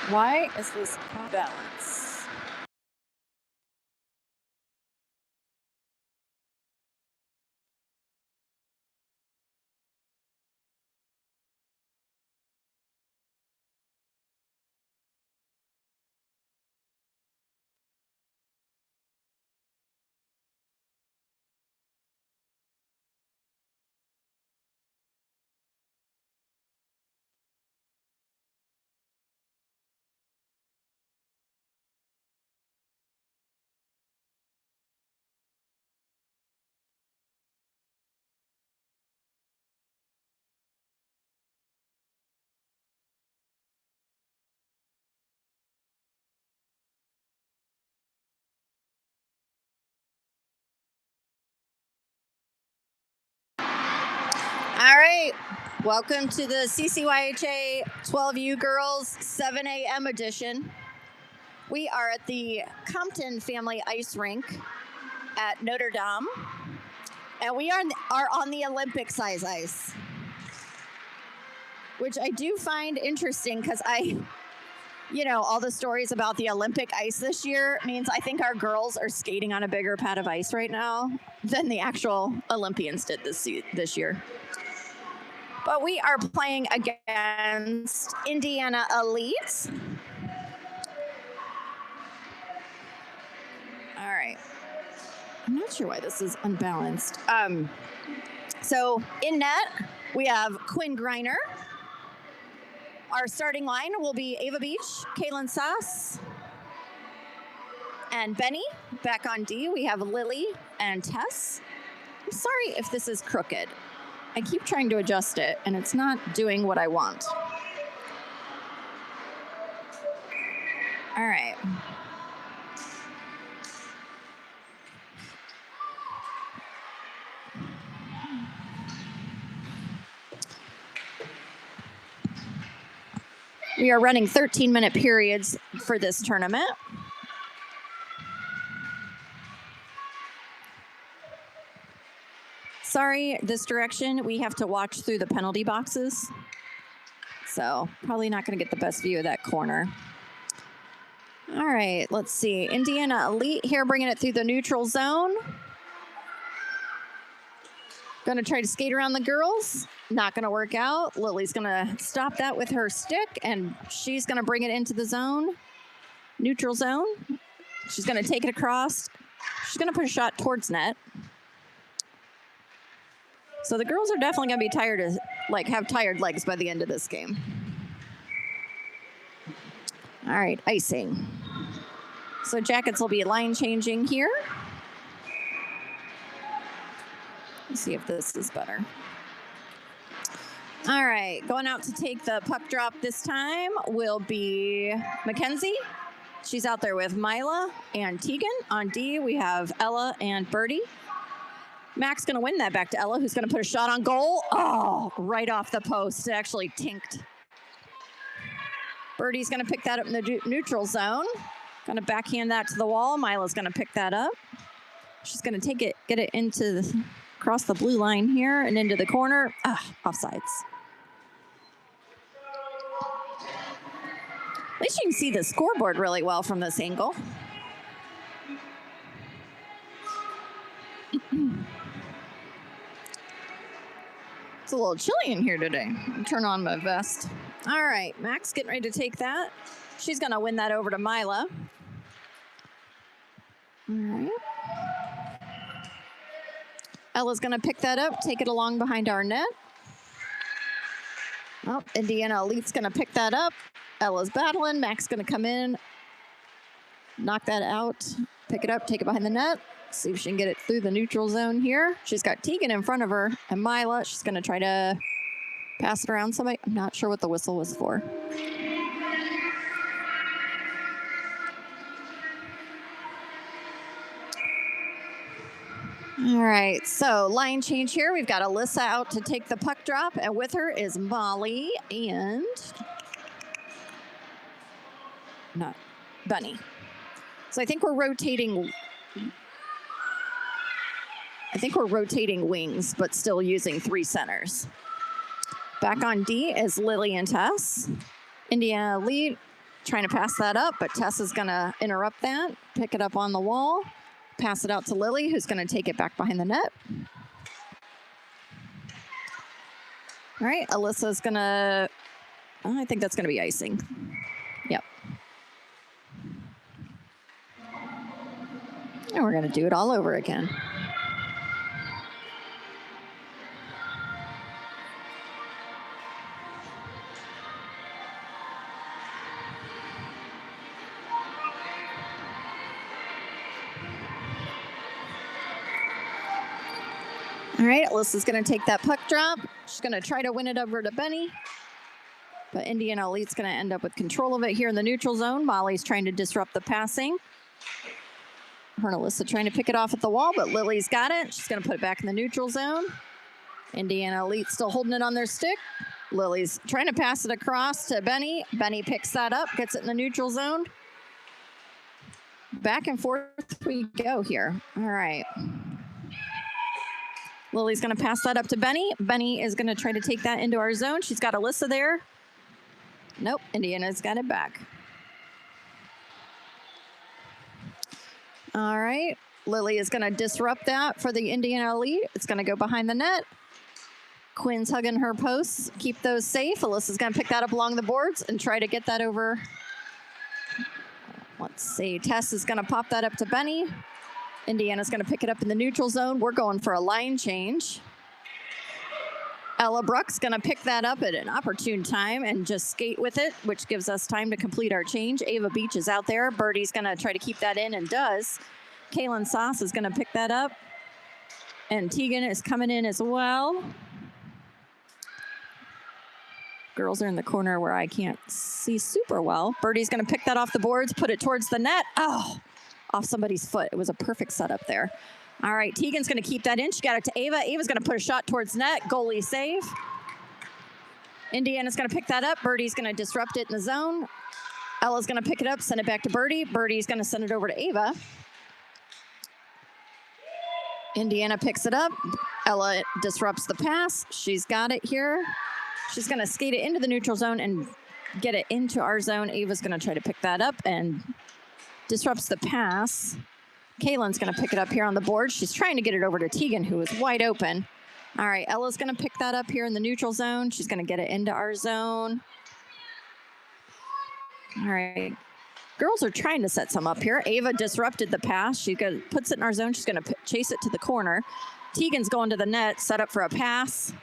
Why is this off balance? All right. Welcome to the CCYHA 12U Girls 7 a.m. edition. We are at the Compton Family Ice Rink at Notre Dame, and we are on the Olympic size ice, which I do find interesting because all the stories about the Olympic ice this year means I think our girls are skating on a bigger pad of ice right now than the actual Olympians did this year. But we are playing against Indiana Elite. All right. I'm not sure why this is unbalanced. So in net, we have Quinn Greiner. Our starting line will be Ava Beach, Kaylin Sass, and Benny. Back on D, we have Lily and Tess. I'm sorry if this is crooked. I keep trying to adjust it, and it's not doing what I want. All right. We are running 13-minute periods for this tournament. Sorry, this direction, we have to watch through the penalty boxes. So probably not going to get the best view of that corner. All right, let's see. Indiana Elite here, bringing it through the neutral zone. Going to try to skate around the girls. Not going to work out. Lily's going to stop that with her stick, and she's going to bring it into the zone, neutral zone. She's going to take it across. She's going to put a shot towards net. So the girls are definitely going to be tired, have tired legs by the end of this game. All right, icing. So jackets will be line changing here. Let's see if this is better. All right, going out to take the puck drop this time will be Mackenzie. She's out there with Mila and Tegan. On D, we have Ella and Birdie. Mac's going to win that back to Ella, who's going to put a shot on goal. Oh, right off the post. It actually tinked. Birdie's going to pick that up in the neutral zone. Going to backhand that to the wall. Mila's going to pick that up. She's going to take it, get it across the blue line here and into the corner. Offsides. At least you can see the scoreboard really well from this angle. It's a little chilly in here today. I'll turn on my vest. All right, Mac's getting ready to take that. She's going to win that over to Mila. All right. Ella's going to pick that up, take it along behind our net. Oh, Indiana Elite's going to pick that up. Ella's battling. Mac's going to come in, knock that out, pick it up, take it behind the net. See if she can get it through the neutral zone here. She's got Tegan in front of her and Mila. She's going to try to pass it around somebody. I'm not sure what the whistle was for. All right, so line change here. We've got Alyssa out to take the puck drop, and with her is Molly and Bunny. So I think we're rotating wings, but still using 3 centers. Back on D is Lily and Tess. Indiana Elite trying to pass that up, but Tess is going to interrupt that, pick it up on the wall, pass it out to Lily, who's going to take it back behind the net. All right, Alyssa's going to, I think that's going to be icing. Yep. And we're going to do it all over again. All right, Alyssa's going to take that puck drop. She's going to try to win it over to Benny. But Indiana Elite's going to end up with control of it here in the neutral zone. Molly's trying to disrupt the passing. Her and Alyssa trying to pick it off at the wall, but Lily's got it. She's going to put it back in the neutral zone. Indiana Elite still holding it on their stick. Lily's trying to pass it across to Benny. Benny picks that up, gets it in the neutral zone. Back and forth we go here. All right. Lily's going to pass that up to Benny. Benny is going to try to take that into our zone. She's got Alyssa there. Nope, Indiana's got it back. All right, Lily is going to disrupt that for the Indiana Elite. It's going to go behind the net. Quinn's hugging her posts. Keep those safe. Alyssa's going to pick that up along the boards and try to get that over. Let's see. Tess is going to pop that up to Benny. Indiana's going to pick it up in the neutral zone. We're going for a line change. Ella Bruck's going to pick that up at an opportune time and just skate with it, which gives us time to complete our change. Ava Beach is out there. Birdie's going to try to keep that in and does. Kaylin Sauce is going to pick that up. And Tegan is coming in as well. Girls are in the corner where I can't see super well. Birdie's going to pick that off the boards, put it towards the net. Oh, off somebody's foot. It was a perfect setup there. All right, Tegan's going to keep that in. She got it to Ava. Ava's going to put a shot towards net. Goalie save. Indiana's going to pick that up. Birdie's going to disrupt it in the zone. Ella's going to pick it up, send it back to Birdie. Birdie's going to send it over to Ava. Indiana picks it up. Ella disrupts the pass. She's got it here. She's going to skate it into the neutral zone and get it into our zone. Ava's going to try to pick that up and disrupts the pass. Kaylin's going to pick it up here on the board. She's trying to get it over to Tegan, who is wide open. All right, Ella's going to pick that up here in the neutral zone. She's going to get it into our zone. All right. Girls are trying to set some up here. Ava disrupted the pass. She puts it in our zone. She's going to chase it to the corner. Tegan's going to the net, set up for a pass.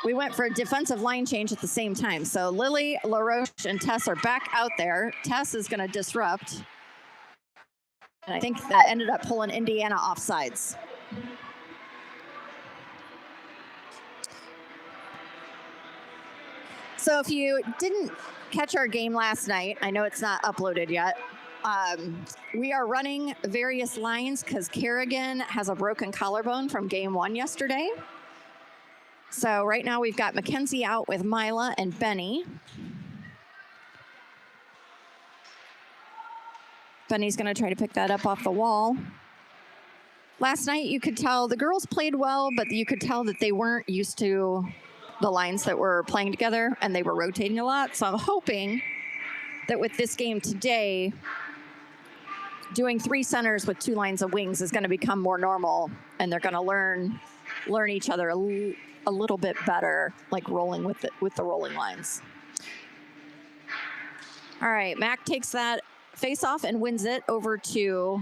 We went for a defensive line change at the same time. So Lily, LaRoche, and Tess are back out there. Tess is going to disrupt. And I think that ended up pulling Indiana off sides. So if you didn't catch our game last night, I know it's not uploaded yet. We are running various lines because Kerrigan has a broken collarbone from game 1 yesterday. So right now we've got Mackenzie out with Mila and Benny. Benny's going to try to pick that up off the wall. Last night you could tell the girls played well, but you could tell that they weren't used to the lines that were playing together and they were rotating a lot. So I'm hoping that with this game today, doing 3 centers with 2 lines of wings is going to become more normal, and they're going to learn each other a little bit better, like rolling with the rolling lines. All right, Mac takes that face off and wins it over to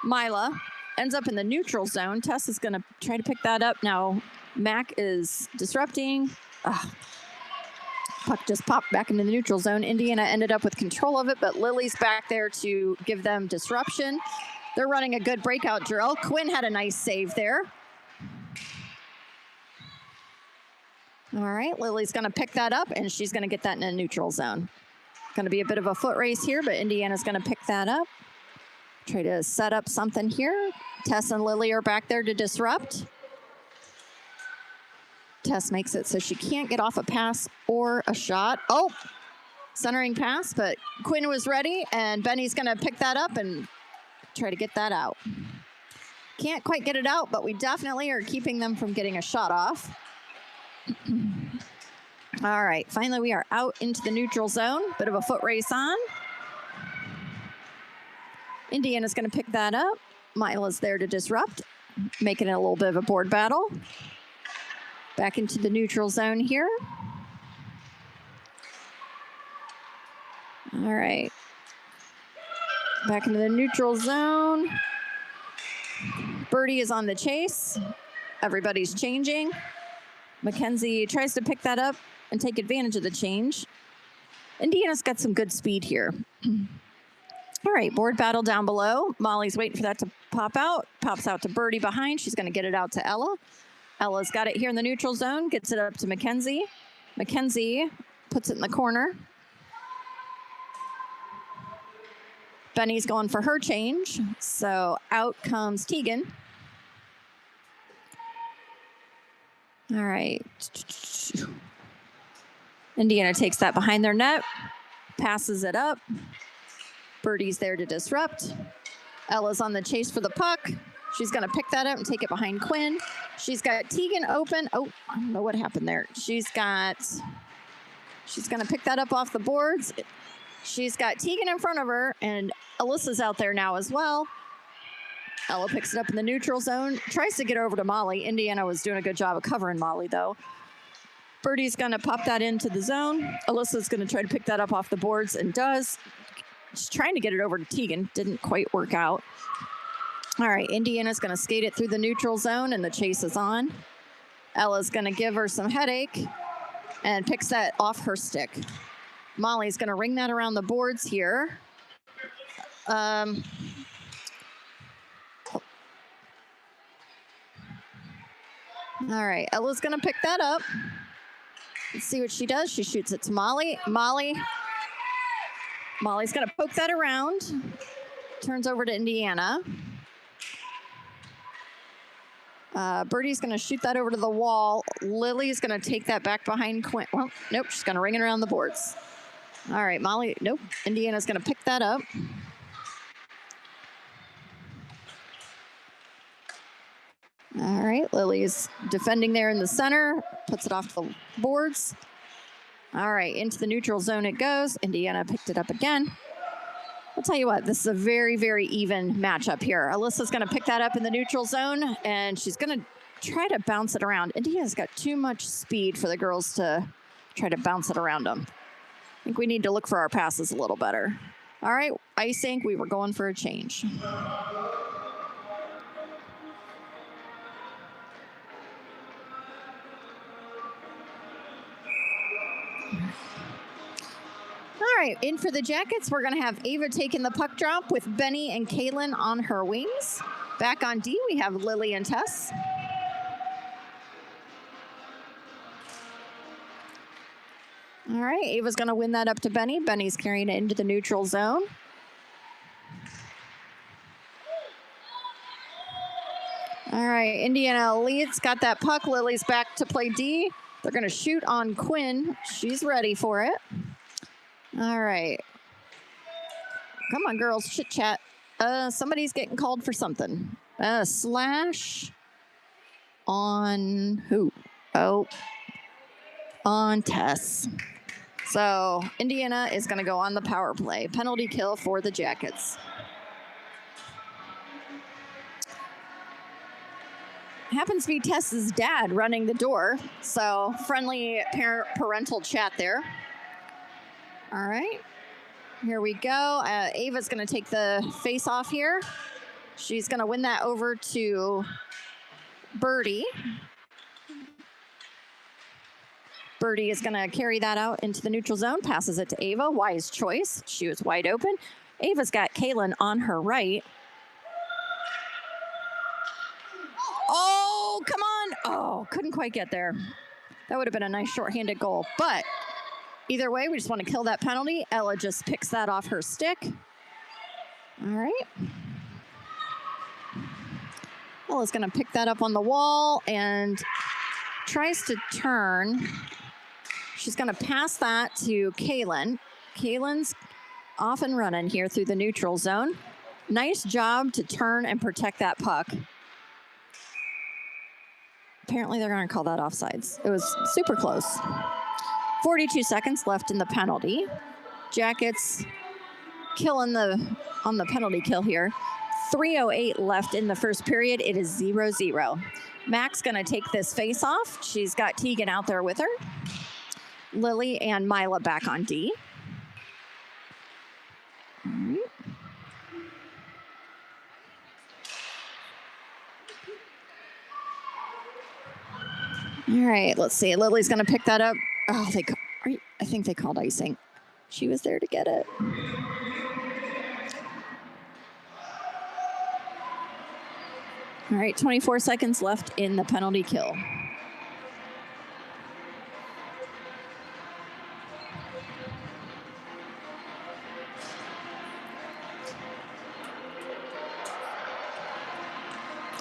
Mila. Ends up in the neutral zone. Tess is going to try to pick that up. Now Mac is disrupting. Puck just popped back into the neutral zone. Indiana ended up with control of it, but Lily's back there to give them disruption. They're running a good breakout drill. Quinn had a nice save there. All right, Lily's going to pick that up, and she's going to get that in a neutral zone. Going to be a bit of a foot race here, but Indiana's going to pick that up. Try to set up something here. Tess and Lily are back there to disrupt. Tess makes it so she can't get off a pass or a shot. Oh, centering pass, but Quinn was ready, and Benny's going to pick that up and try to get that out. Can't quite get it out, but we definitely are keeping them from getting a shot off. All right, finally we are out into the neutral zone. Bit of a foot race on. Indiana's going to pick that up. Mila's there to disrupt, making it a little bit of a board battle. Back into the neutral zone here. All right. Back into the neutral zone. Birdie is on the chase. Everybody's changing. Mackenzie tries to pick that up and take advantage of the change. Indiana's got some good speed here. All right, board battle down below. Molly's waiting for that to pop out. Pops out to Birdie behind. She's going to get it out to Ella. Ella's got it here in the neutral zone. Gets it up to Mackenzie. Mackenzie puts it in the corner. Benny's going for her change. So out comes Tegan. All right. Indiana takes that behind their net. Passes it up. Birdie's there to disrupt. Ella's on the chase for the puck. She's going to pick that up and take it behind Quinn. She's got Tegan open. Oh, I don't know what happened there. She's going to pick that up off the boards. She's got Tegan in front of her, and Alyssa's out there now as well. Ella picks it up in the neutral zone. Tries to get over to Molly. Indiana was doing a good job of covering Molly, though. Birdie's going to pop that into the zone. Alyssa's going to try to pick that up off the boards and does. She's trying to get it over to Tegan. Didn't quite work out. All right, Indiana's going to skate it through the neutral zone, and the chase is on. Ella's going to give her some headache and picks that off her stick. Molly's going to ring that around the boards here. All right, Ella's going to pick that up. Let's see what she does. She shoots it to Molly. Molly's going to poke that around. Turns over to Indiana. Birdie's going to shoot that over to the wall. Lily's going to take that back behind Quinn. Well, nope, she's going to ring it around the boards. All right, Molly, nope. Indiana's going to pick that up. All right, Lily's defending there in the center. Puts it off the boards. All right, into the neutral zone it goes. Indiana picked it up again. I'll tell you what, this is a very, very even matchup here. Alyssa's going to pick that up in the neutral zone, and she's going to try to bounce it around. Indiana's got too much speed for the girls to try to bounce it around them. I think we need to look for our passes a little better. All right, ice ink, we were going for a change. All right, in for the Jackets, we're going to have Ava taking the puck drop with Benny and Kaylin on her wings. Back on D, we have Lily and Tess. All right, Ava's going to win that up to Benny. Benny's carrying it into the neutral zone. All right, Indiana leads, got that puck. Lily's back to play D. They're going to shoot on Quinn. She's ready for it. All right. Come on, girls, chit chat. Somebody's getting called for something. Slash on who? Oh, on Tess. So Indiana is going to go on the power play. Penalty kill for the Jackets. Happens to be Tess's dad running the door. So friendly parental chat there. All right, here we go. Ava's going to take the face off here. She's going to win that over to Birdie. Birdie is going to carry that out into the neutral zone, passes it to Ava. Wise choice. She was wide open. Ava's got Kaylin on her right. Oh, come on. Oh, couldn't quite get there. That would have been a nice shorthanded goal, but either way, we just want to kill that penalty. Ella just picks that off her stick. All right. Ella's going to pick that up on the wall and tries to turn. She's going to pass that to Kaylin. Kaylin's off and running here through the neutral zone. Nice job to turn and protect that puck. Apparently, they're going to call that offsides. It was super close. 42 seconds left in the penalty. Jackets killing on the penalty kill here. 3:08 left in the first period. It is 0-0. Mac's going to take this face off. She's got Tegan out there with her. Lily and Mila back on D. All right, let's see. Lily's going to pick that up. Oh, I think they called icing. She was there to get it. All right, 24 seconds left in the penalty kill.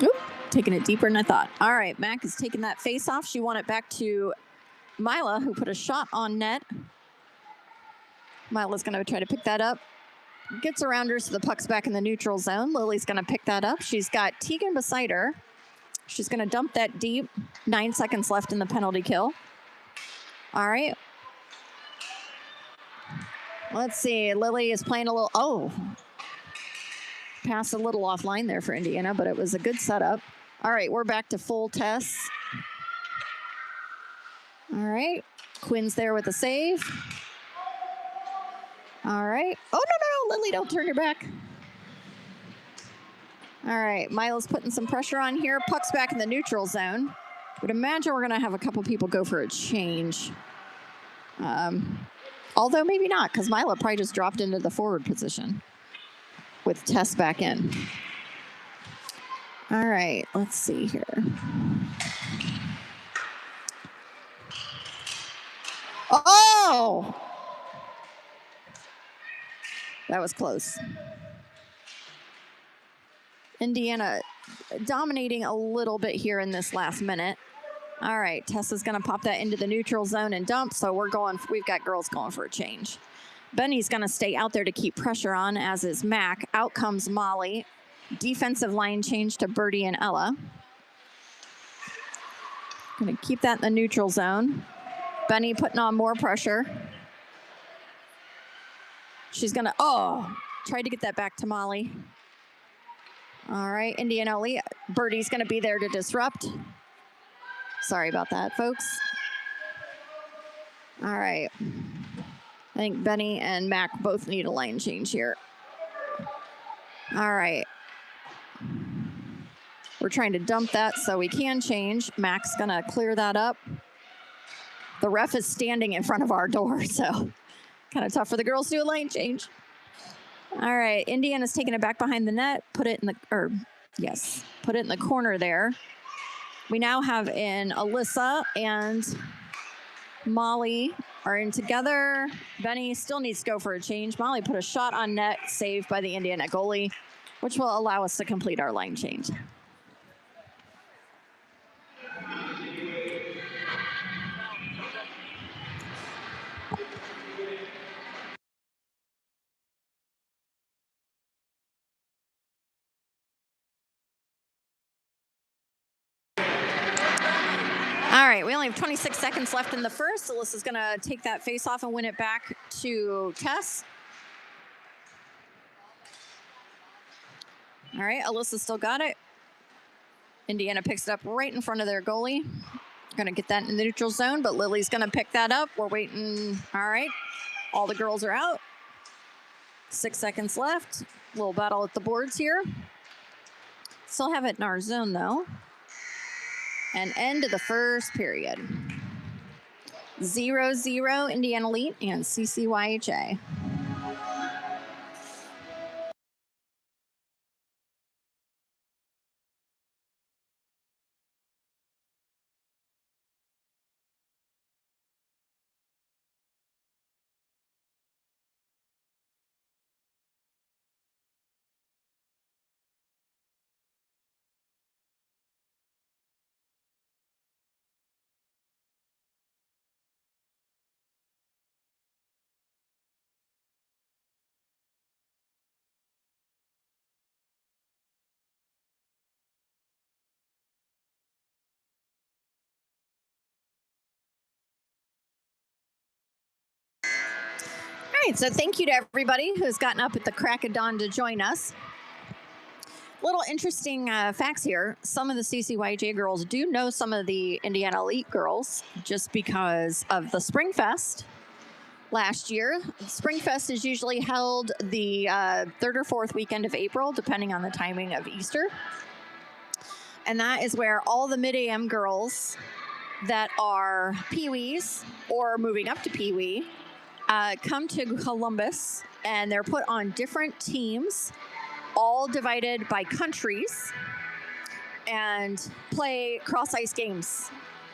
Oop, taking it deeper than I thought. All right, Mac is taking that face off. She won it back to Mila, who put a shot on net. Mila's going to try to pick that up. Gets around her, so the puck's back in the neutral zone. Lily's going to pick that up. She's got Tegan beside her. She's going to dump that deep. 9 seconds left in the penalty kill. All right. Let's see. Lily is playing a little... Oh. Passed a little offline there for Indiana, but it was a good setup. All right, we're back to full tests. All right. Quinn's there with a save. All right. Oh, no, Lily, don't turn your back. All right, Mila's putting some pressure on here. Puck's back in the neutral zone. Would imagine we're going to have a couple people go for a change. Although maybe not, because Mila probably just dropped into the forward position with Tess back in. All right, let's see here. Oh! That was close. Indiana dominating a little bit here in this last minute. All right, Tessa's going to pop that into the neutral zone and dump, so we've got girls going for a change. Benny's going to stay out there to keep pressure on, as is Mac. Out comes Molly. Defensive line change to Birdie and Ella. Going to keep that in the neutral zone. Benny putting on more pressure. She's going to, tried to get that back to Molly. All right, Indiana Lee. Birdie's going to be there to disrupt. Sorry about that, folks. All right. I think Benny and Mac both need a line change here. All right. We're trying to dump that so we can change. Mac's going to clear that up. The ref is standing in front of our door, so kind of tough for the girls to do a line change. All right, Indiana's taking it back behind the net. Put it in the corner there. We now have in Alyssa and Molly are in together. Benny still needs to go for a change. Molly put a shot on net, saved by the Indiana goalie, which will allow us to complete our line change. All right, we only have 26 seconds left in the first. Alyssa's going to take that face off and win it back to Tess. All right, Alyssa still got it. Indiana picks it up right in front of their goalie. Going to get that in the neutral zone, but Lily's going to pick that up. We're waiting. All right, all the girls are out. 6 seconds left. Little battle at the boards here. Still have it in our zone, though. And end of the first period. 0-0 Indiana Elite and CCYHA. right, so thank you to everybody who's gotten up at the crack of dawn to join us. Little interesting facts here. Some of the CCYHA girls do know some of the Indiana Elite girls just because of the Spring Fest last year. Spring Fest is usually held the third or fourth weekend of April, depending on the timing of Easter. And that is where all the mid-AM girls that are Pee-wees or moving up to Pee-wee come to Columbus, and they're put on different teams, all divided by countries, and play cross-ice games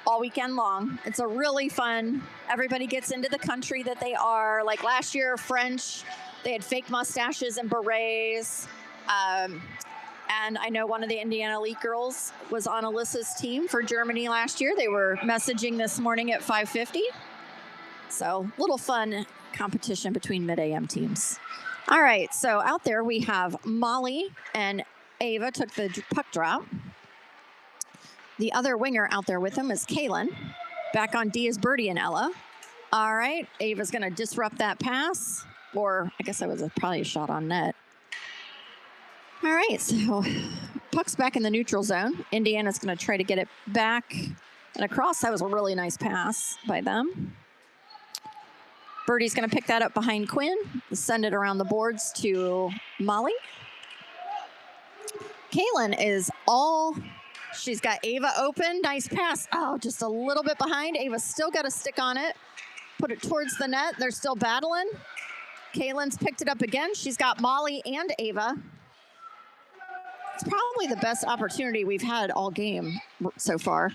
all weekend long. It's a really fun, everybody gets into the country that they are. Like last year, French, they had fake mustaches and berets. And I know one of the Indiana Elite girls was on Alyssa's team for Germany last year. They were messaging this morning at 5:50. So little fun competition between mid-AM teams. All right, so out there we have Molly and Ava took the puck drop. The other winger out there with them is Kaylin. Back on D is Birdie and Ella. All right, Ava's going to disrupt that pass, or I guess that was probably a shot on net. All right, so puck's back in the neutral zone. Indiana's going to try to get it back and across. That was a really nice pass by them. Birdie's going to pick that up behind Quinn, send it around the boards to Molly. Kaylin is she's got Ava open. Nice pass. Oh, just a little bit behind. Ava's still got a stick on it. Put it towards the net. They're still battling. Kaylin's picked it up again. She's got Molly and Ava. It's probably the best opportunity we've had all game so far.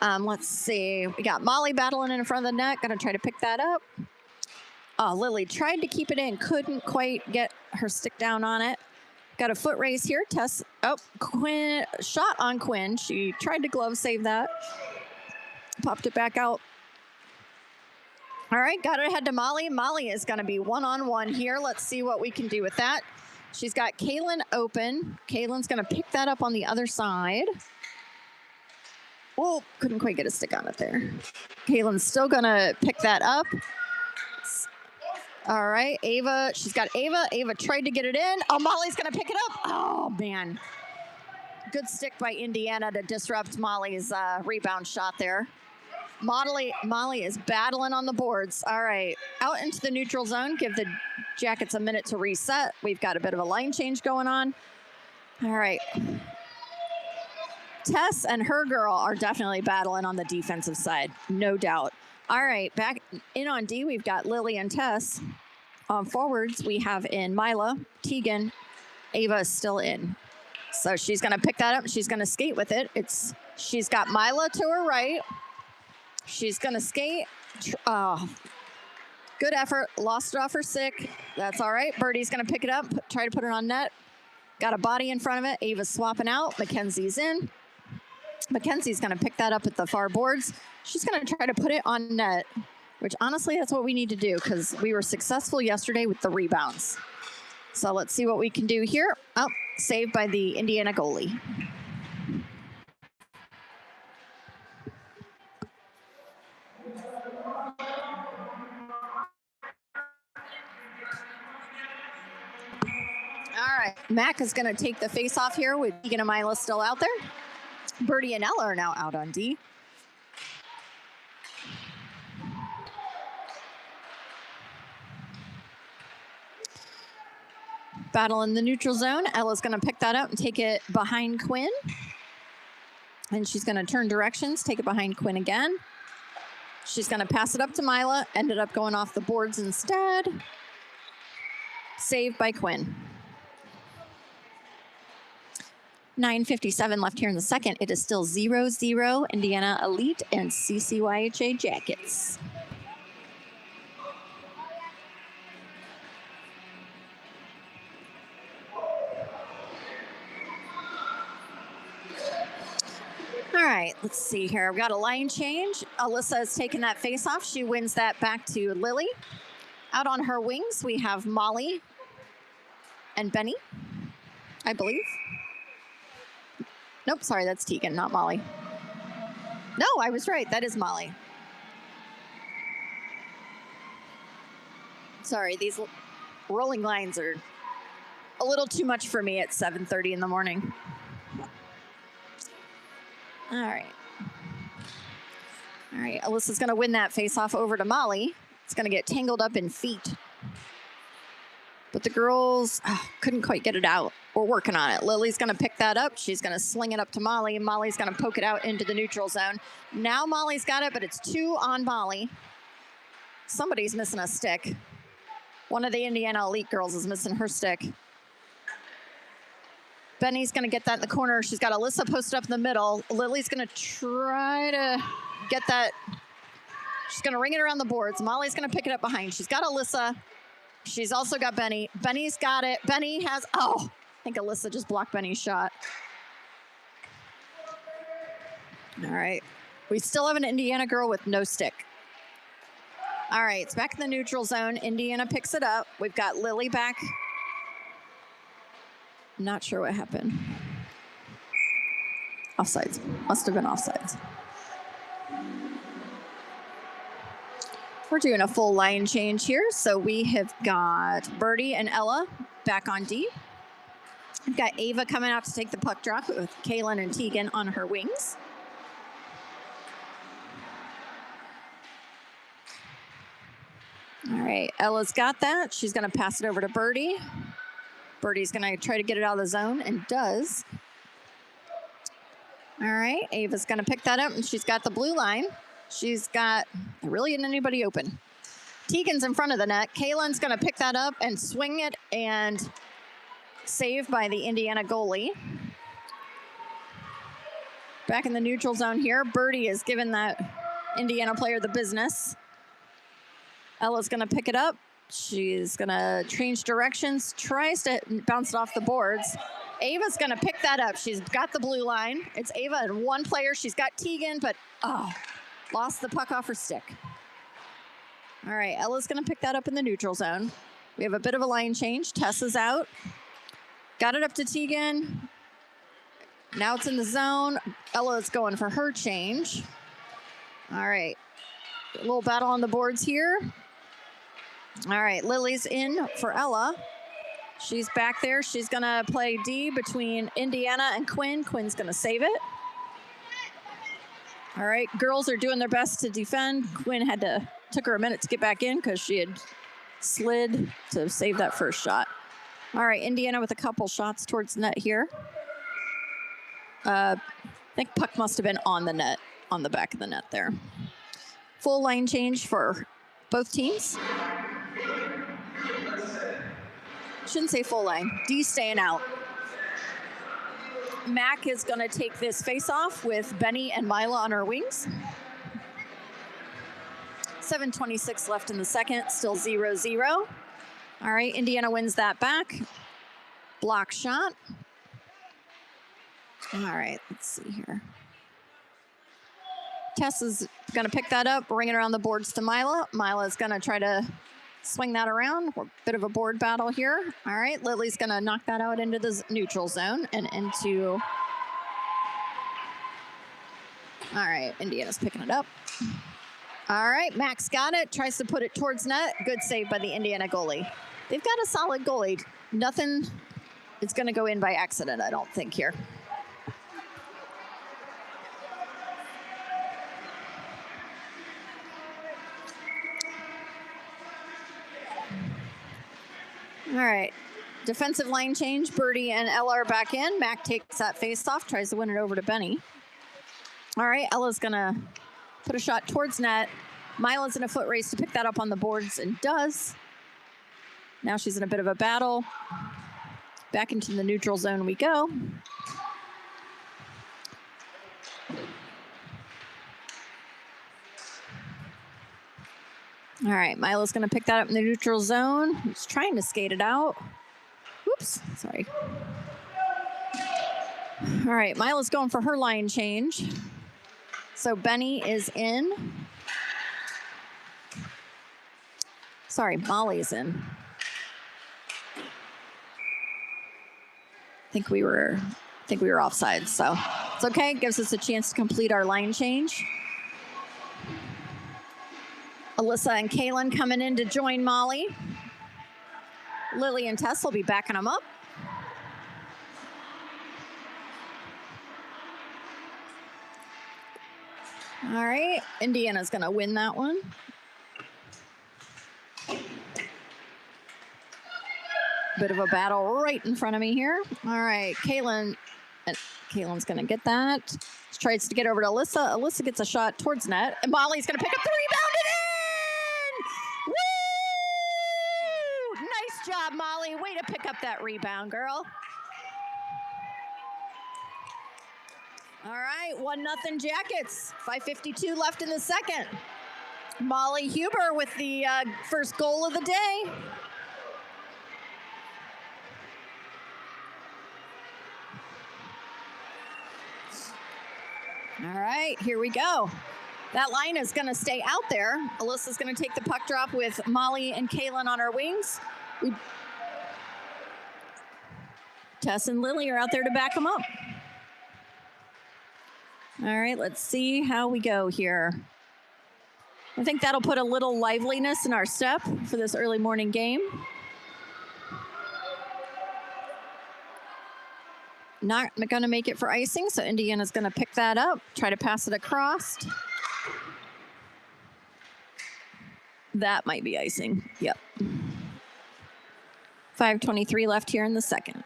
Let's see. We got Molly battling in front of the net. Going to try to pick that up. Oh, Lily tried to keep it in. Couldn't quite get her stick down on it. Got a foot race here. Tess. Oh, Quinn. Shot on Quinn. She tried to glove save that. Popped it back out. All right, got it ahead to Molly. Molly is going to be one-on-one here. Let's see what we can do with that. She's got Kaylin open. Kaylin's going to pick that up on the other side. Oh, couldn't quite get a stick on it there. Kaylin's still going to pick that up. All right, Ava. She's got Ava. Ava tried to get it in. Oh, Molly's going to pick it up. Oh, man. Good stick by Indiana to disrupt Molly's rebound shot there. Molly is battling on the boards. All right, out into the neutral zone. Give the Jackets a minute to reset. We've got a bit of a line change going on. All right. Tess and her girl are definitely battling on the defensive side, no doubt. All right, back in on D, we've got Lily and Tess. On forwards, we have in Mila, Tegan. Ava is still in. So she's going to pick that up. She's going to skate with it. She's got Mila to her right. She's going to skate. Good effort. Lost it off her stick. That's all right. Birdie's going to pick it up, try to put it on net. Got a body in front of it. Ava's swapping out. Mackenzie's in. Mackenzie's going to pick that up at the far boards. She's going to try to put it on net, which honestly, that's what we need to do because we were successful yesterday with the rebounds. So let's see what we can do here. Oh, saved by the Indiana goalie. All right, Mac is going to take the face off here with Tegan and Mila still out there. Birdie and Ella are now out on D. Battle in the neutral zone. Ella's going to pick that up and take it behind Quinn. And she's going to turn directions, take it behind Quinn again. She's going to pass it up to Mila. Ended up going off the boards instead. Saved by Quinn. 9:57 left here in the second. It is still 0-0 Indiana Elite and CCYHA Jackets. All right, let's see here. We've got a line change. Alyssa has taken that face off. She wins that back to Lily. Out on her wings, we have Molly and Benny, I believe. Nope, sorry, that's Tegan, not Molly. No, I was right. That is Molly. Sorry, these rolling lines are a little too much for me at 7:30 in the morning. All right. All right, Alyssa's going to win that face-off over to Molly. It's going to get tangled up in feet. But the girls couldn't quite get it out. We're working on it. Lily's going to pick that up. She's going to sling it up to Molly. Molly's going to poke it out into the neutral zone. Now Molly's got it, but it's 2 on Molly. Somebody's missing a stick. One of the Indiana Elite girls is missing her stick. Benny's going to get that in the corner. She's got Alyssa posted up in the middle. Lily's going to try to get that. She's going to ring it around the boards. Molly's going to pick it up behind. She's got Alyssa. She's also got Benny. Benny's got it. Benny has, I think Alyssa just blocked Benny's shot. All right. We still have an Indiana girl with no stick. All right, it's back in the neutral zone. Indiana picks it up. We've got Lily back. Not sure what happened. Offsides. Must have been offsides. We're doing a full line change here. So we have got Birdie and Ella back on D. We've got Ava coming out to take the puck drop with Kaylin and Tegan on her wings. All right, Ella's got that. She's going to pass it over to Birdie. Birdie's going to try to get it out of the zone and does. All right, Ava's going to pick that up, and she's got the blue line. She's got, there really isn't anybody open. Tegan's in front of the net. Kaylin's going to pick that up and swing it and save by the Indiana goalie. Back in the neutral zone here, Birdie is giving that Indiana player the business. Ella's going to pick it up. She's going to change directions, tries to bounce it off the boards. Ava's going to pick that up. She's got the blue line. It's Ava and one player. She's got Tegan, but lost the puck off her stick. All right, Ella's going to pick that up in the neutral zone. We have a bit of a line change. Tessa's out. Got it up to Tegan. Now it's in the zone. Ella's going for her change. All right, a little battle on the boards here. All right, Lily's in for Ella. She's back there. She's going to play D between Indiana and Quinn. Quinn's going to save it. All right, girls are doing their best to defend. Quinn took her a minute to get back in because she had slid to save that first shot. All right, Indiana with a couple shots towards net here. I think puck must have been on the net, on the back of the net there. Full line change for both teams. Shouldn't say full line. D staying out. Mac is going to take this face-off with Benny and Mila on her wings. 7:26 left in the second, still 0-0. All right, Indiana wins that back. Block shot. All right, let's see here. Tess is going to pick that up, bring it around the boards to Mila. Mila's going to try to swing that around. We're a bit of a board battle here. All right, Lily's going to knock that out into the neutral zone and into... All right, Indiana's picking it up. All right, Max got it, tries to put it towards net. Good save by the Indiana goalie. They've got a solid goalie. Nothing is going to go in by accident, I don't think, here. All right, defensive line change. Birdie and Ella are back in. Mac takes that face-off, tries to win it over to Benny. All right, Ella's going to put a shot towards net. Mila's in a foot race to pick that up on the boards and does. Now she's in a bit of a battle. Back into the neutral zone we go. All right, Mila's going to pick that up in the neutral zone. He's trying to skate it out. Oops, sorry. All right, Mila's going for her line change. So Benny is in. Sorry, Molly's in. I think we were offside, so it's okay. It gives us a chance to complete our line change. Alyssa and Kaylin coming in to join Molly. Lily and Tess will be backing them up. All right, Indiana's going to win that one. Bit of a battle right in front of me here. All right, Kaylin. Kaylin's going to get that. She tries to get over to Alyssa. Alyssa gets a shot towards net. And Molly's going to pick up the rebound and in! Woo! Nice job, Molly. Way to pick up that rebound, girl. All right, 1-0 Jackets. 5:52 left in the second. Molly Huber with the first goal of the day. All right, here we go. That line is going to stay out there. Alyssa's going to take the puck drop with Molly and Kaylin on our wings. Tess and Lily are out there to back them up. All right, let's see how we go here. I think that'll put a little liveliness in our step for this early morning game. Not going to make it for icing, so Indiana's going to pick that up, try to pass it across. That might be icing. Yep. 5:23 left here in the second.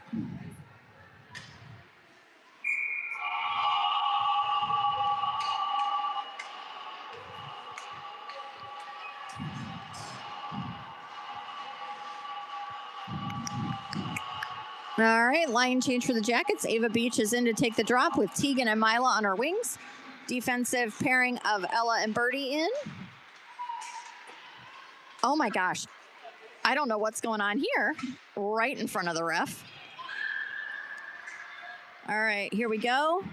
All right, line change for the Jackets. Ava Beach is in to take the drop with Tegan and Mila on her wings. Defensive pairing of Ella and Birdie in. Oh my gosh. I don't know what's going on here. Right in front of the ref. All right, here we go.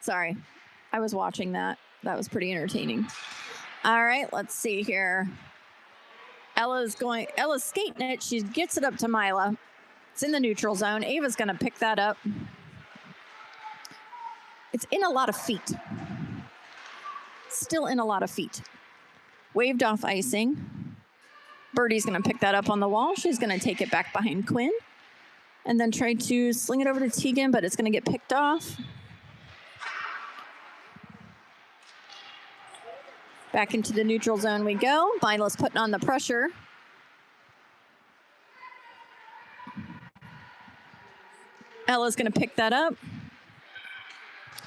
Sorry, I was watching that. That was pretty entertaining. All right, let's see here. Ella's skating it. She gets it up to Mila. It's in the neutral zone. Ava's going to pick that up. It's in a lot of feet. Still in a lot of feet. Waved off icing. Birdie's going to pick that up on the wall. She's going to take it back behind Quinn. And then try to sling it over to Tegan, but it's going to get picked off. Back into the neutral zone we go. Mila's putting on the pressure. Ella's going to pick that up.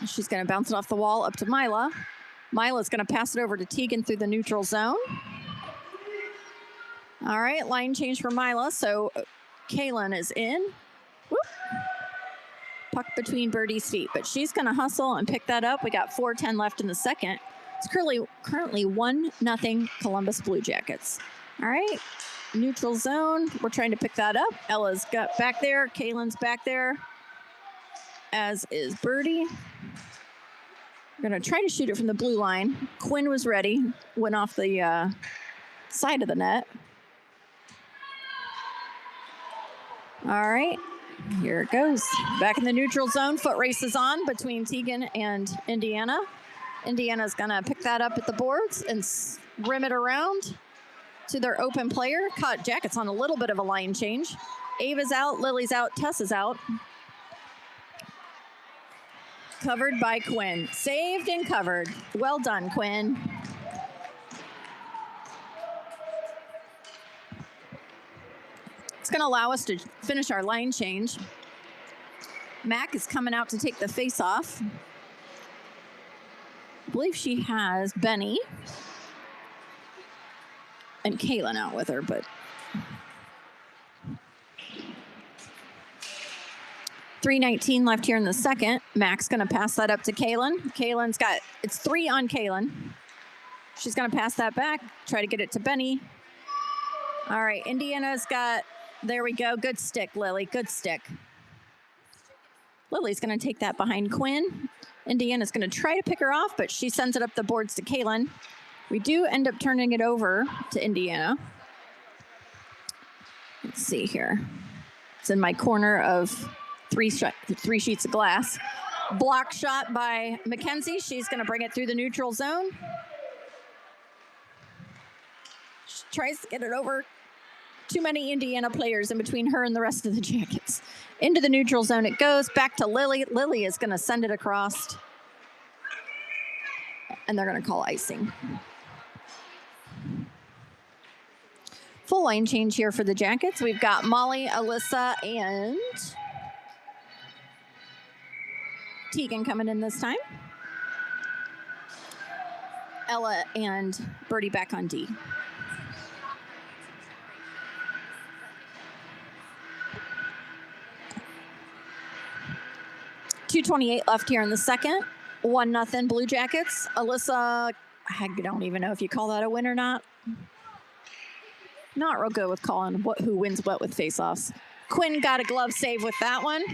She's going to bounce it off the wall up to Mila. Mila's going to pass it over to Tegan through the neutral zone. All right, line change for Mila. So Kaylin is in. Whoop. Puck between Birdie's feet, but she's going to hustle and pick that up. We got 4:10 left in the second. It's currently 1-0 Columbus Blue Jackets. All right, neutral zone. We're trying to pick that up. Ella's got back there. Kaylin's back there, as is Birdie. We're going to try to shoot it from the blue line. Quinn was ready. Went off the side of the net. All right, here it goes. Back in the neutral zone. Foot race is on between Tegan and Indiana. Indiana's going to pick that up at the boards and rim it around to their open player. Caught Jackets on a little bit of a line change. Ava's out, Lily's out, Tess is out. Covered by Quinn. Saved and covered. Well done, Quinn. It's going to allow us to finish our line change. Mac is coming out to take the face off. I believe she has Benny and Kaylin out with her, but 3:19 left here in the second. Mac's going to pass that up to Kaylin. Kaylin's got, it's 3 on Kaylin. She's going to pass that back, try to get it to Benny. All right, Indiana's got, there we go. Good stick, Lily, good stick. Lily's going to take that behind Quinn. Indiana's going to try to pick her off, but she sends it up the boards to Kaylin. We do end up turning it over to Indiana. Let's see here. It's in my corner of three sheets of glass. Block shot by Mackenzie. She's going to bring it through the neutral zone. She tries to get it over. Too many Indiana players in between her and the rest of the Jackets. Into the neutral zone it goes. Back to Lily. Lily is going to send it across. And they're going to call icing. Full line change here for the Jackets. We've got Molly, Alyssa, and Tegan coming in this time. Ella and Birdie back on D. .228 left here in the second. 1-0 Blue Jackets. Alyssa, I don't even know if you call that a win or not. Not real good with calling who wins what with faceoffs. Quinn got a glove save with that one.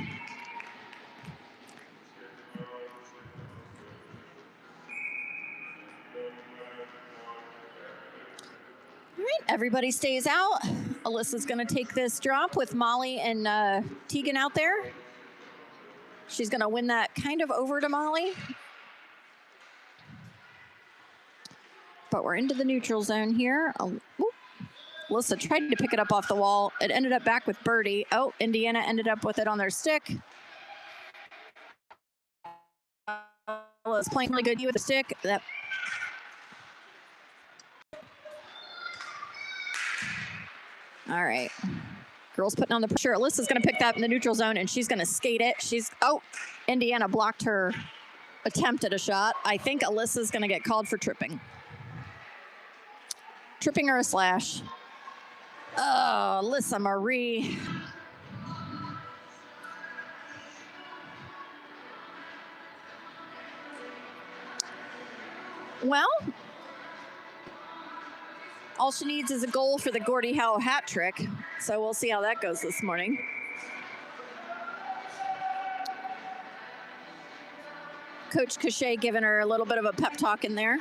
All right, everybody stays out. Alyssa's going to take this drop with Molly and Tegan out there. She's going to win that kind of over to Molly. But we're into the neutral zone here. Alyssa tried to pick it up off the wall. It ended up back with Birdie. Oh, Indiana ended up with it on their stick. Alyssa's playing really good with the stick. All right. Girls putting on the pressure. Alyssa's going to pick that up in the neutral zone, and she's going to skate it. Indiana blocked her attempt at a shot. I think Alyssa's going to get called for tripping. Tripping or a slash. Oh, Alyssa Marie. Well, all she needs is a goal for the Gordie Howe hat trick. So we'll see how that goes this morning. Coach Cachet giving her a little bit of a pep talk in there.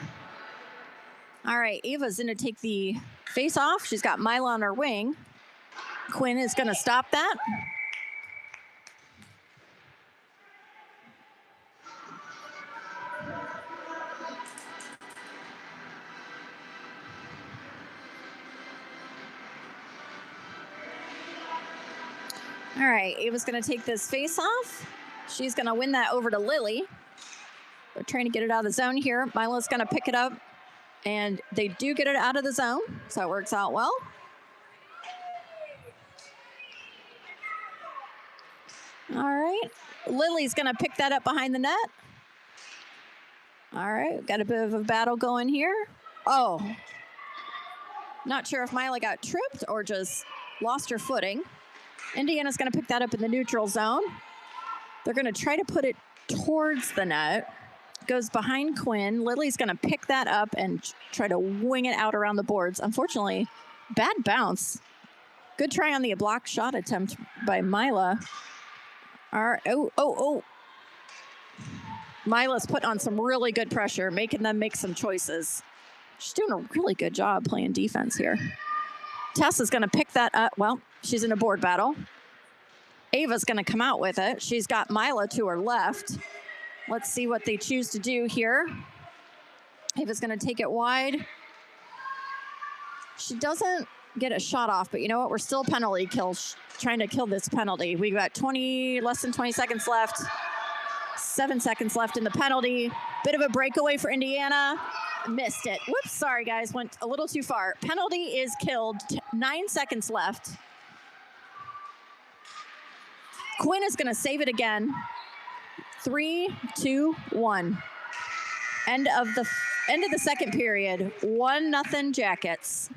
All right, Ava's going to take the face off. She's got Mila on her wing. Quinn is going to stop that. All right, Ava's going to take this face off. She's going to win that over to Lily. They're trying to get it out of the zone here. Mila's going to pick it up, and they do get it out of the zone, so it works out well. All right, Lily's going to pick that up behind the net. All right, got a bit of a battle going here. Oh, not sure if Mila got tripped or just lost her footing. Indiana's going to pick that up in the neutral zone. They're going to try to put it towards the net. Goes behind Quinn. Lily's going to pick that up and try to wing it out around the boards. Unfortunately, bad bounce. Good try on the block shot attempt by Mila. All right. Oh. Mila's put on some really good pressure, making them make some choices. She's doing a really good job playing defense here. Tessa's going to pick that up. Well, she's in a board battle. Ava's going to come out with it. She's got Mila to her left. Let's see what they choose to do here. Ava's going to take it wide. She doesn't get a shot off, but you know what? We're still penalty kill, trying to kill this penalty. We've got less than 20 seconds left. 7 seconds left in the penalty. Bit of a breakaway for Indiana. Missed it. Whoops, sorry guys, went a little too far. Penalty is killed. 9 seconds left. Quinn is going to save it again. 3, 2, 1. End of the second period. 1-0 Jackets.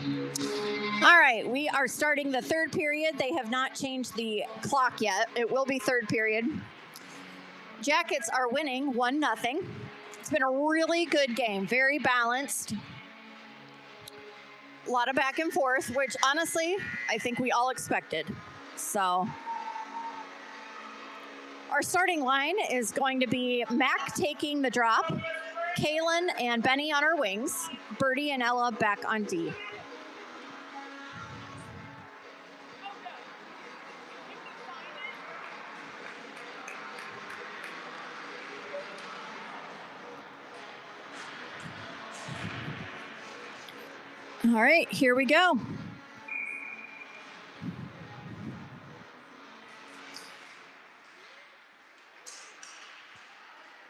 All right, we are starting the third period. They have not changed the clock yet. It will be third period. Jackets are winning 1-0. It's been a really good game, very balanced. A lot of back and forth, which honestly, I think we all expected. So our starting line is going to be Mac taking the drop, Kaylin and Benny on our wings, Birdie and Ella back on D. All right, here we go.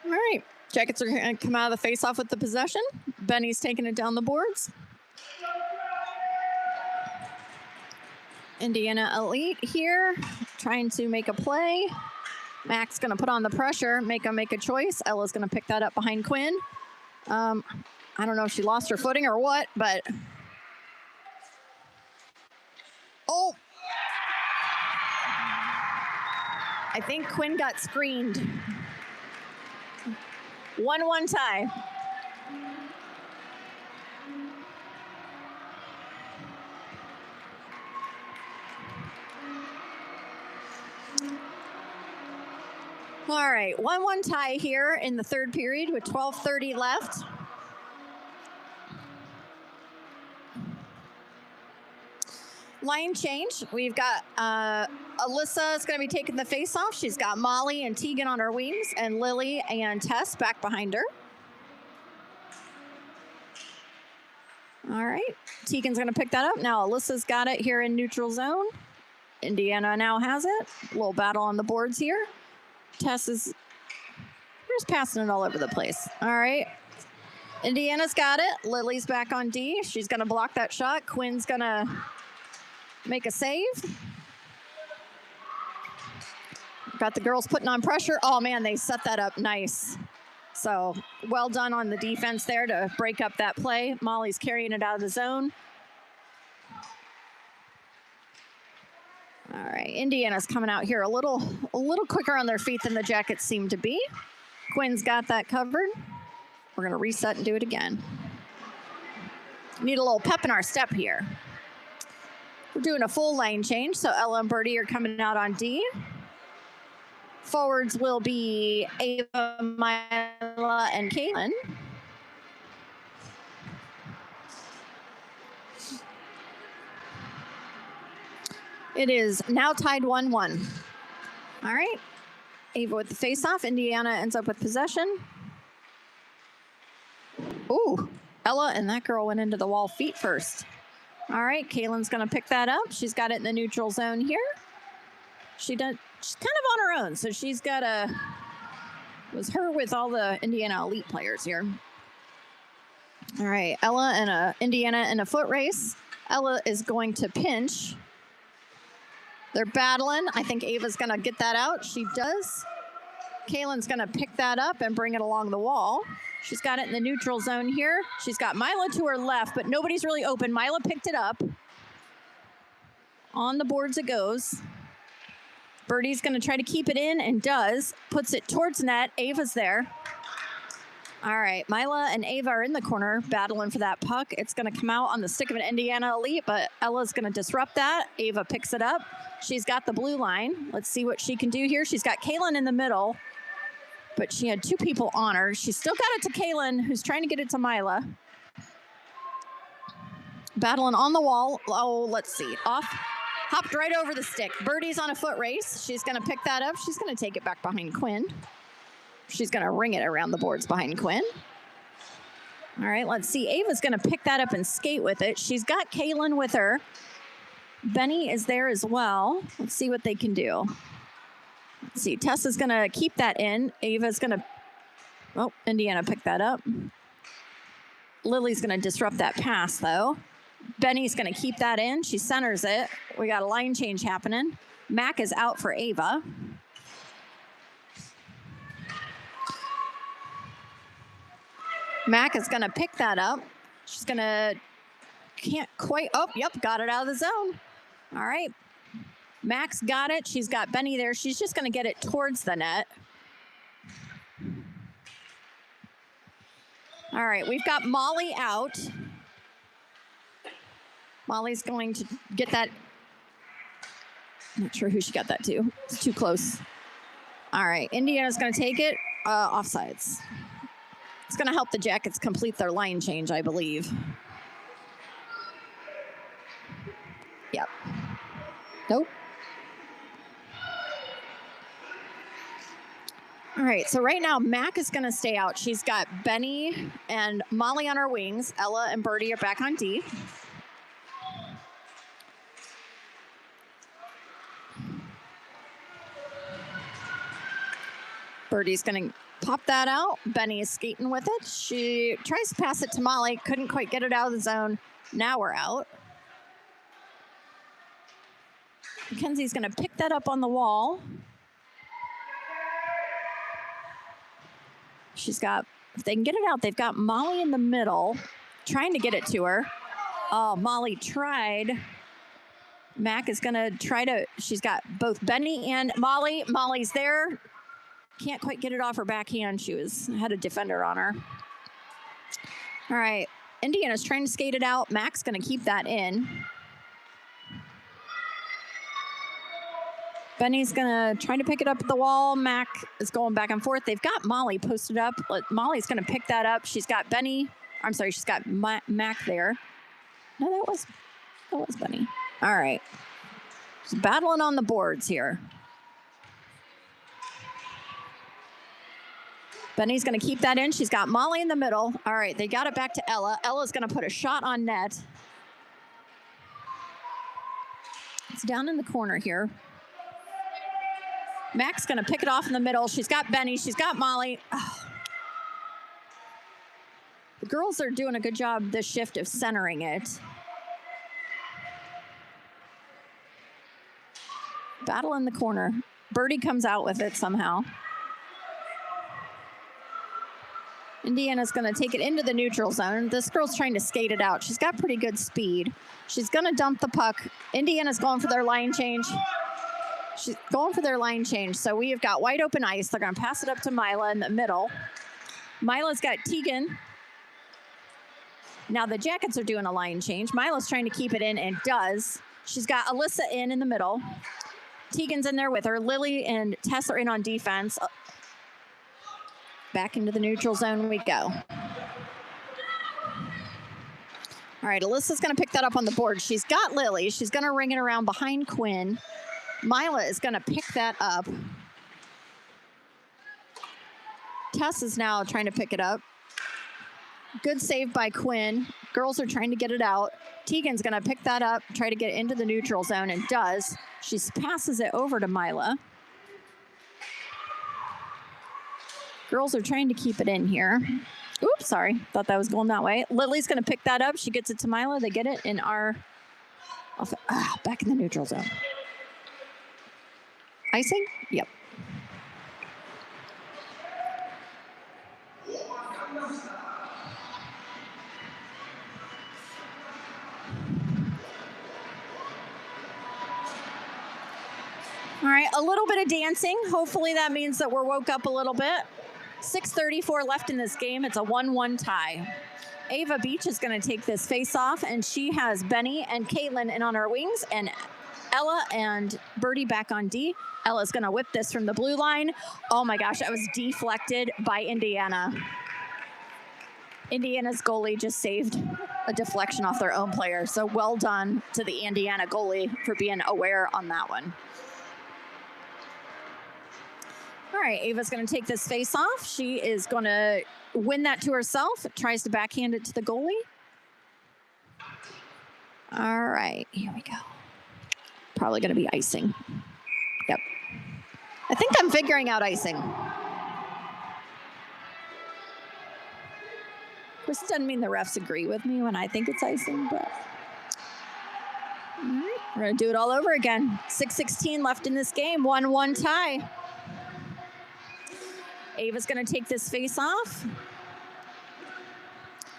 All right, Jackets are going to come out of the face-off with the possession. Benny's taking it down the boards. Indiana Elite here, trying to make a play. Mac's going to put on the pressure, make a choice. Ella's going to pick that up behind Quinn. I don't know if she lost her footing or what, but... Oh! I think Quinn got screened. 1-1 tie. All right, 1-1 tie here in the third period with 12:30 left. Line change. We've got Alyssa is going to be taking the face-off. She's got Molly and Tegan on her wings, and Lily and Tess back behind her. All right, Tegan's going to pick that up. Now Alyssa's got it here in neutral zone. Indiana now has it. A little battle on the boards here. Tess is just passing it all over the place. All right, Indiana's got it. Lily's back on D. She's going to block that shot. Quinn's going to make a save. Got the girls putting on pressure. Oh, man, they set that up nice. So well done on the defense there to break up that play. Molly's carrying it out of the zone. All right, Indiana's coming out here a little quicker on their feet than the Jackets seem to be. Quinn's got that covered. We're going to reset and do it again. Need a little pep in our step here. We're doing a full lane change, so Ella and Birdie are coming out on D. Forwards will be Ava, Mila, and Kaylin. It is now tied 1-1. All right, Ava with the face-off. Indiana ends up with possession. Ooh, Ella and that girl went into the wall feet first. All right, Kaylin's going to pick that up. She's got it in the neutral zone here. She's kind of on her own, so she's got it was her with all the Indiana Elite players here. All right, Ella and Indiana in a foot race. Ella is going to pinch. They're battling. I think Ava's going to get that out. She does. Kaylin's going to pick that up and bring it along the wall. She's got it in the neutral zone here. She's got Mila to her left, but nobody's really open. Mila picked it up. On the boards it goes. Birdie's going to try to keep it in and does. Puts it towards net. Ava's there. All right, Mila and Ava are in the corner battling for that puck. It's going to come out on the stick of an Indiana Elite, but Ella's going to disrupt that. Ava picks it up. She's got the blue line. Let's see what she can do here. She's got Kaylin in the middle, but she had two people on her. She's still got it to Kaylin, who's trying to get it to Mila. Battling on the wall. Oh, let's see. Off. Hopped right over the stick. Birdie's on a foot race. She's going to pick that up. She's going to take it back behind Quinn. She's going to ring it around the boards behind Quinn. All right, let's see. Ava's going to pick that up and skate with it. She's got Kaylin with her. Benny is there as well. Let's see what they can do. Let's see. Tessa's going to keep that in. Ava's going to... Oh, Indiana picked that up. Lily's going to disrupt that pass, though. Benny's going to keep that in. She centers it. We got a line change happening. Mac is out for Ava. Mac is going to pick that up. She's going to can't quite. Oh, yep, got it out of the zone. All right. Max got it. She's got Benny there. She's just going to get it towards the net. All right, we've got Molly out. Molly's going to get that. Not sure who she got that to. It's too close. All right, Indiana's going to take it. Offsides. It's going to help the Jackets complete their line change, I believe. Yep. Nope. All right, so right now, Mac is going to stay out. She's got Benny and Molly on her wings. Ella and Birdie are back on D. Birdie's going to pop that out. Benny is skating with it. She tries to pass it to Molly. Couldn't quite get it out of the zone. Now we're out. Mackenzie's going to pick that up on the wall. She's got, if they can get it out, they've got Molly in the middle, trying to get it to her. Oh, Molly tried. Mac is going to try to, she's got both Benny and Molly. Molly's there. Can't quite get it off her backhand. She had a defender on her. All right. Indiana's trying to skate it out. Mac's going to keep that in. Benny's going to try to pick it up at the wall. Mac is going back and forth. They've got Molly posted up. Molly's going to pick that up. She's got Benny. I'm sorry, she's got Mac there. No, that was Benny. All right. She's battling on the boards here. Benny's going to keep that in. She's got Molly in the middle. All right, they got it back to Ella. Ella's going to put a shot on net. It's down in the corner here. Mac's going to pick it off in the middle. She's got Benny. She's got Molly. Oh. The girls are doing a good job this shift of centering it. Battle in the corner. Birdie comes out with it somehow. Indiana's going to take it into the neutral zone. This girl's trying to skate it out. She's got pretty good speed. She's going to dump the puck. Indiana's going for their line change. She's going for their line change. So we have got wide open ice. They're going to pass it up to Mila in the middle. Mila's got Tegan. Now the Jackets are doing a line change. Mila's trying to keep it in and does. She's got Alyssa in the middle. Tegan's in there with her. Lily and Tess are in on defense. Back into the neutral zone we go. All right, Alyssa's going to pick that up on the board. She's got Lily. She's going to ring it around behind Quinn. Mila is going to pick that up. Tess is now trying to pick it up. Good save by Quinn. Girls are trying to get it out. Tegan's going to pick that up, try to get into the neutral zone, and does. She passes it over to Mila. Girls are trying to keep it in here. Oops, sorry. Thought that was going that way. Lily's going to pick that up. She gets it to Mila. They get it in our... back in the neutral zone. Icing? Yep. All right, a little bit of dancing. Hopefully that means that we're woke up a little bit. 6:34 left in this game. It's a 1-1 tie. Ava Beach is going to take this face-off, and she has Benny and Caitlin in on her wings, and Ella and Birdie back on D. Ella's going to whip this from the blue line. Oh, my gosh, that was deflected by Indiana. Indiana's goalie just saved a deflection off their own player, so well done to the Indiana goalie for being aware on that one. All right, Ava's going to take this face off. She is going to win that to herself. Tries to backhand it to the goalie. All right, here we go. Probably going to be icing. Yep. I think I'm figuring out icing. Of course, it doesn't mean the refs agree with me when I think it's icing, but... All right, we're going to do it all over again. 6:16 left in this game, 1-1 tie. Ava's going to take this face off.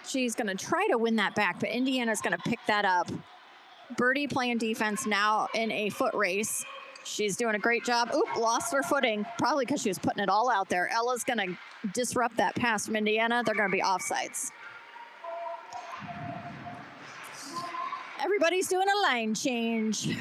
She's going to try to win that back, but Indiana's going to pick that up. Birdie playing defense now in a foot race. She's doing a great job. Oop, lost her footing, probably because she was putting it all out there. Ella's going to disrupt that pass from Indiana. They're going to be offsides. Everybody's doing a line change.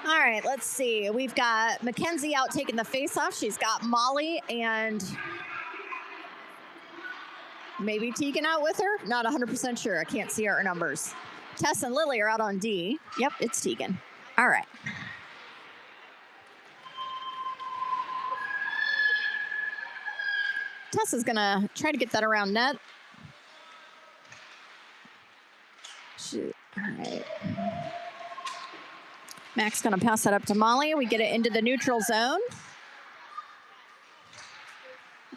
All right, let's see. We've got Mackenzie out taking the face-off. She's got Molly and maybe Tegan out with her. Not 100% sure. I can't see her numbers. Tess and Lily are out on D. Yep, it's Tegan. All right. Tess is going to try to get that around net. All right. Mac's going to pass that up to Molly. We get it into the neutral zone.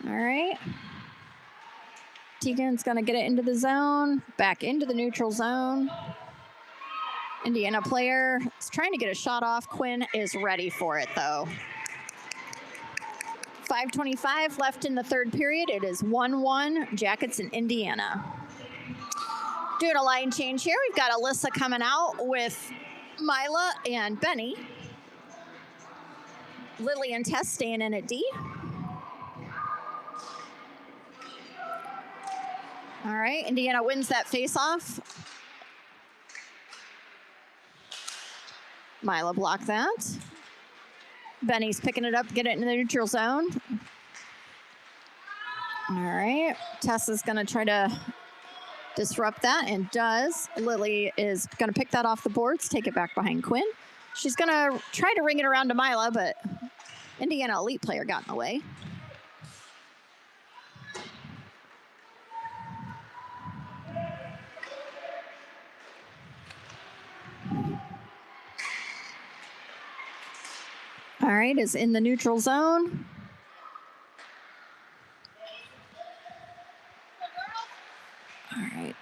All right. Tegan's going to get it into the zone, back into the neutral zone. Indiana player is trying to get a shot off. Quinn is ready for it, though. 5:25 left in the third period. It is 1-1, Jackets in Indiana. Doing a line change here. We've got Alyssa coming out with Mila and Benny. Lily and Tess staying in at D. All right, Indiana wins that face-off. Mila blocked that. Benny's picking it up to get it in the neutral zone. All right, Tess is going to try to disrupt that and does. Lily is going to pick that off the boards, take it back behind Quinn. She's going to try to ring it around to Mila, but Indiana elite player got in the way. All right, is in the neutral zone. All right.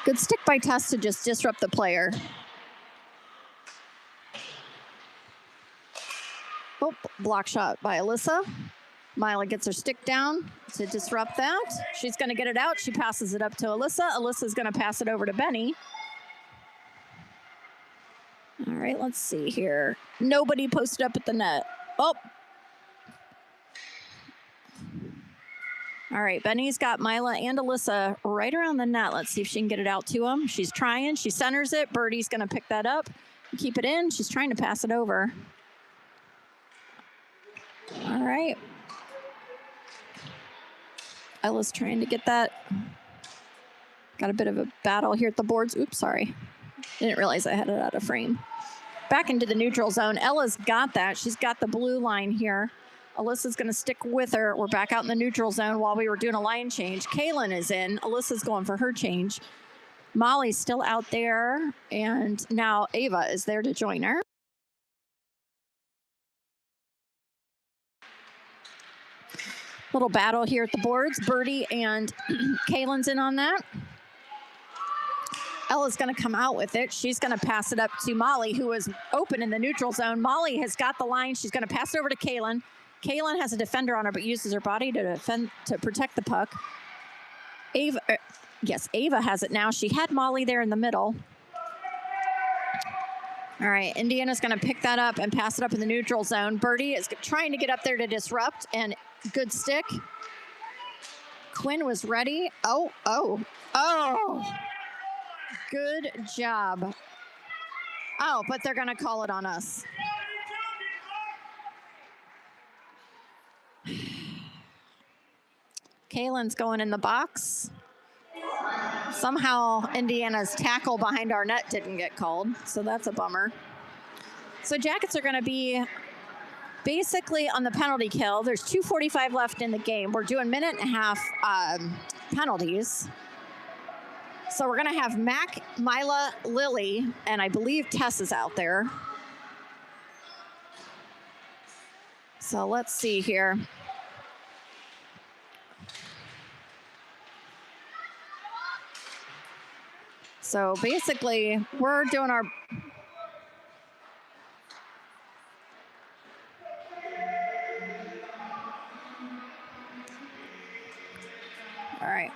Good stick by Tess to just disrupt the player. Oh, block shot by Alyssa. Mila gets her stick down to disrupt that. She's going to get it out. She passes it up to Alyssa. Alyssa's going to pass it over to Benny. All right, let's see here. Nobody posted up at the net. Oh. All right, Benny's got Mila and Alyssa right around the net. Let's see if she can get it out to them. She's trying. She centers it. Birdie's going to pick that up, keep it in. She's trying to pass it over. All right. Ella's trying to get that. Got a bit of a battle here at the boards. Oops, sorry. Didn't realize I had it out of frame. Back into the neutral zone. Ella's got that. She's got the blue line here. Alyssa's going to stick with her. We're back out in the neutral zone while we were doing a line change. Kaylin is in. Alyssa's going for her change. Molly's still out there. And now Ava is there to join her. Little battle here at the boards. Birdie and Kaylin's in on that. Ella's going to come out with it. She's going to pass it up to Molly, who is open in the neutral zone. Molly has got the line. She's going to pass it over to Kaylin. Kaylin has a defender on her, but uses her body to defend, to protect the puck. Ava has it now. She had Molly there in the middle. All right, Indiana's going to pick that up and pass it up in the neutral zone. Birdie is trying to get up there to disrupt, and good stick. Quinn was ready. Oh. Good job. Oh, but they're going to call it on us. Kaylin's going in the box. Somehow Indiana's tackle behind our net didn't get called, so that's a bummer. So Jackets are going to be basically on the penalty kill. There's 2:45 left in the game. We're doing minute and a half penalties. So we're going to have Mac, Mila, Lily, and I believe Tess is out there. So let's see here. So basically, we're doing our... All right.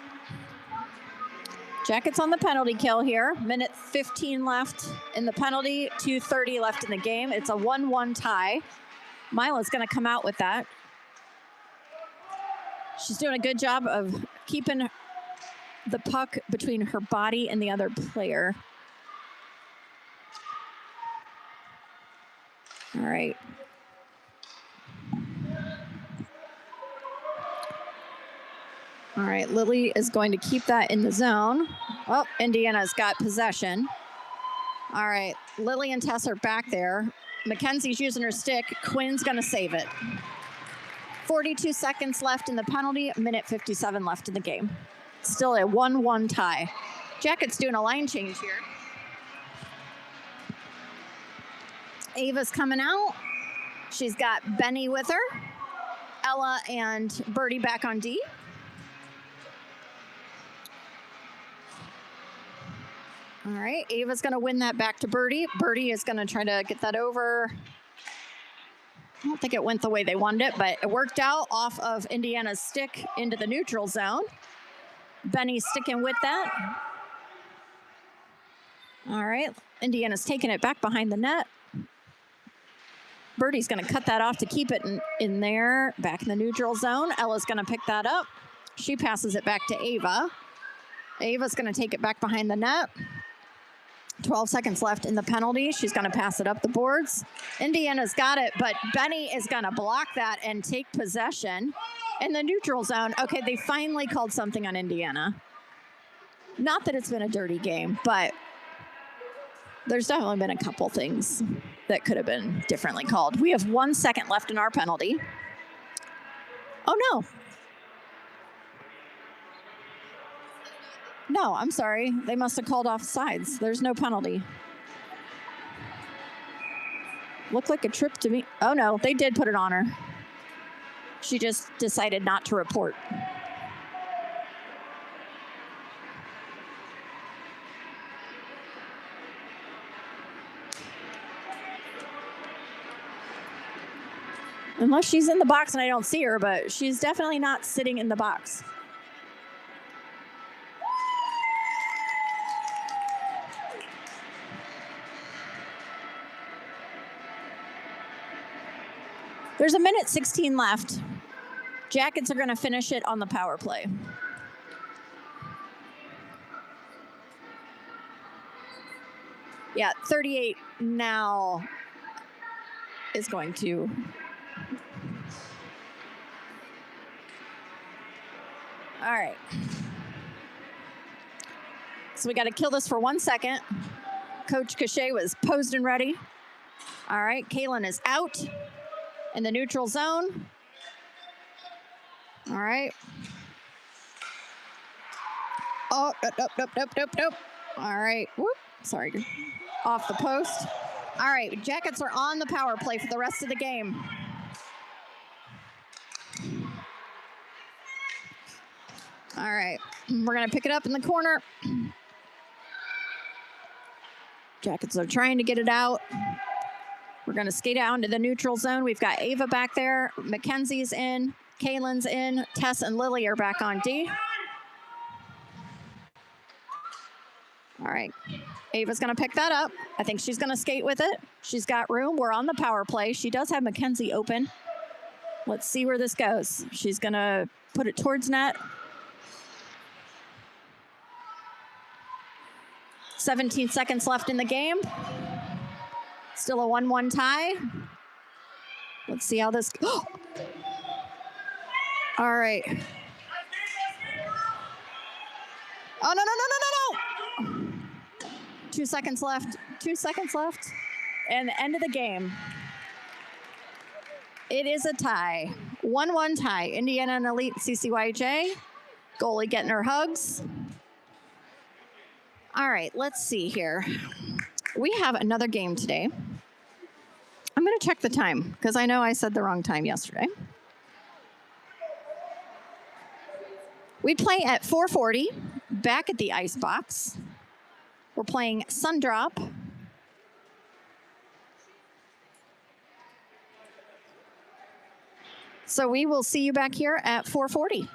Jackets on the penalty kill here. Minute 15 left in the penalty, 2:30 left in the game. It's a 1-1 tie. Mila's going to come out with that. She's doing a good job of keeping the puck between her body and the other player. All right. All right, Lily is going to keep that in the zone. Oh, Indiana's got possession. All right, Lily and Tess are back there. Mackenzie's using her stick. Quinn's going to save it. 42 seconds left in the penalty, minute 57 left in the game. Still a 1-1 tie. Jackets doing a line change here. Ava's coming out. She's got Benny with her. Ella and Birdie back on D. All right, Ava's going to win that back to Birdie. Birdie is going to try to get that over. I don't think it went the way they wanted it, but it worked out off of Indiana's stick into the neutral zone. Benny's sticking with that. All right, Indiana's taking it back behind the net. Birdie's going to cut that off to keep it in there, back in the neutral zone. Ella's going to pick that up. She passes it back to Ava. Ava's going to take it back behind the net. 12 seconds left in the penalty. She's going to pass it up the boards. Indiana's got it, but Benny is going to block that and take possession in the neutral zone. Okay, they finally called something on Indiana. Not that it's been a dirty game, but there's definitely been a couple things that could have been differently called. We have 1 second left in our penalty. Oh, no. No, I'm sorry. They must have called off sides. There's no penalty. Looked like a trip to me. Oh, no, they did put it on her. She just decided not to report. Unless she's in the box and I don't see her, but she's definitely not sitting in the box. There's a minute 16 left. Jackets are going to finish it on the power play. Yeah, 38 now is going to. All right. So we got to kill this for 1 second. Coach Cachet was posed and ready. All right, Kaylin is out in the neutral zone. All right. Oh, nope. All right. Whoop. Sorry. Off the post. All right. Jackets are on the power play for the rest of the game. All right. We're going to pick it up in the corner. Jackets are trying to get it out. We're going to skate out into the neutral zone. We've got Ava back there. Mackenzie's in. Kaylin's in. Tess and Lily are back on D. All right. Ava's going to pick that up. I think she's going to skate with it. She's got room. We're on the power play. She does have Mackenzie open. Let's see where this goes. She's going to put it towards net. 17 seconds left in the game. Still a 1-1 tie. Let's see how this. Oh! All right. Oh, no. 2 seconds left. 2 seconds left. And the end of the game. It is a tie. 1-1 tie. Indiana and Elite CCYHA. Goalie getting her hugs. All right, let's see here. We have another game today. I'm going to check the time because I know I said the wrong time yesterday. We play at 4:40 back at the ice box. We're playing Sundrop. So we will see you back here at 4:40.